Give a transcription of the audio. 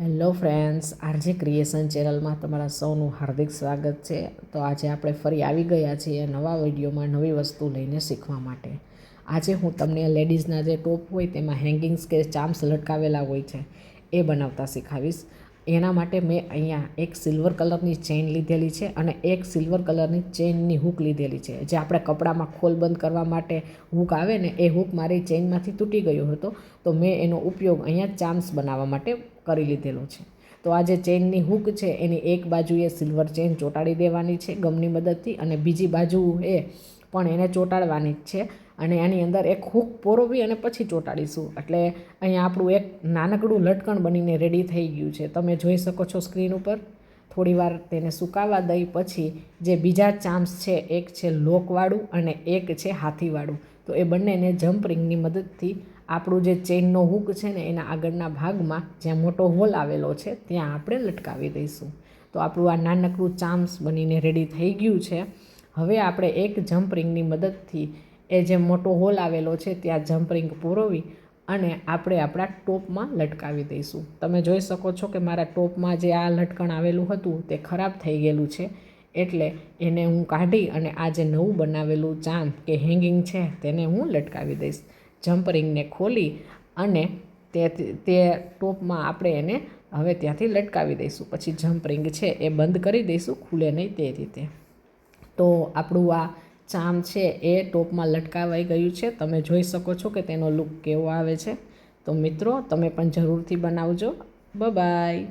Hello friends, RJ creation ચેનલમાં તમારા સૌનું હાર્દિક સ્વાગત છે. તો આજે આપણે ફરી આવી ગયા છીએ નવા વિડીયોમાં નવી વસ્તુ લઈને શીખવા માટે. આજે હું તમને લેડીઝના જે ટોપ હોય તેમાં હેંગિંગ્સ કે ચામ્સ લટકાવેલા હોય છે એ બનાવતા શીખાવીશ. એના માટે મેં અહીંયા એક સિલ્વર કલરની ચેઇન લીધેલી છે અને એક સિલ્વર કલરની ચેઇનની હૂક લીધેલી છે. જે આપણે કપડામાં ખોલ બંધ કરવા માટે હૂક આવે ને, એ હૂક મારી ચેઇનમાંથી તૂટી ગયો હતો, તો મેં એનો ઉપયોગ અહીંયા ચામ્સ બનાવવા માટે કરી લીધેલો છે. તો આ જે ચેઇનની હૂક છે એની એક બાજુએ સિલ્વર ચેઇન ચોંટાડી દેવાની છે ગમની મદદથી, અને બીજી બાજુએ પણ એને ચોંટાડવાની જ છે. અને આની અંદર એક હૂક પોરવી અને પછી ચોંટાડીશું. એટલે અહીંયા આપણું એક નાનકડું લટકણ બનીને રેડી થઈ ગયું છે. તમે જોઈ શકો છો સ્ક્રીન ઉપર. થોડીવાર તેને સુકાવા દઈ પછી જે બીજા ચામ્સ છે, એક છે લોકવાળું અને એક છે હાથીવાળું, તો એ બંનેને જમ્પ રિંગની મદદથી આપણું જે ચેઇનનો હૂક છે ને એના આગળના ભાગમાં જ્યાં મોટો હોલ આવેલો છે ત્યાં આપણે લટકાવી દઈશું. તો આપણું આ નાનકડું ચામ્સ બનીને રેડી થઈ ગયું છે. હવે આપણે એક જમ્પ રિંગની મદદથી એ જે મોટો હોલ આવેલો છે ત્યાં જમ્પ રિંગ પૂરવી અને આપણે આપણા ટોપમાં લટકાવી દઈશું. તમે જોઈ શકો છો કે મારા ટોપમાં જે આ લટકણ આવેલું હતું તે ખરાબ થઈ ગયેલું છે, એટલે એને હું કાઢી અને આ જે નવું બનાવેલું ચામ કે હેંગિંગ છે તેને હું લટકાવી દઈશ. જમ્પ રિંગને ખોલી અને તે ટોપમાં આપણે એને હવે ત્યાંથી લટકાવી દઈશું. પછી જમ્પ રિંગ છે એ બંધ કરી દઈશું, ખુલે નહીં તે રીતે. તો આપણું આ ચામ છે એ ટોપમાં લટકાવાઈ ગયું છે. તમે જોઈ શકો છો કે તેનો લુક કેવો આવે છે. તો મિત્રો, તમે પણ જરૂરથી બનાવજો. બાય.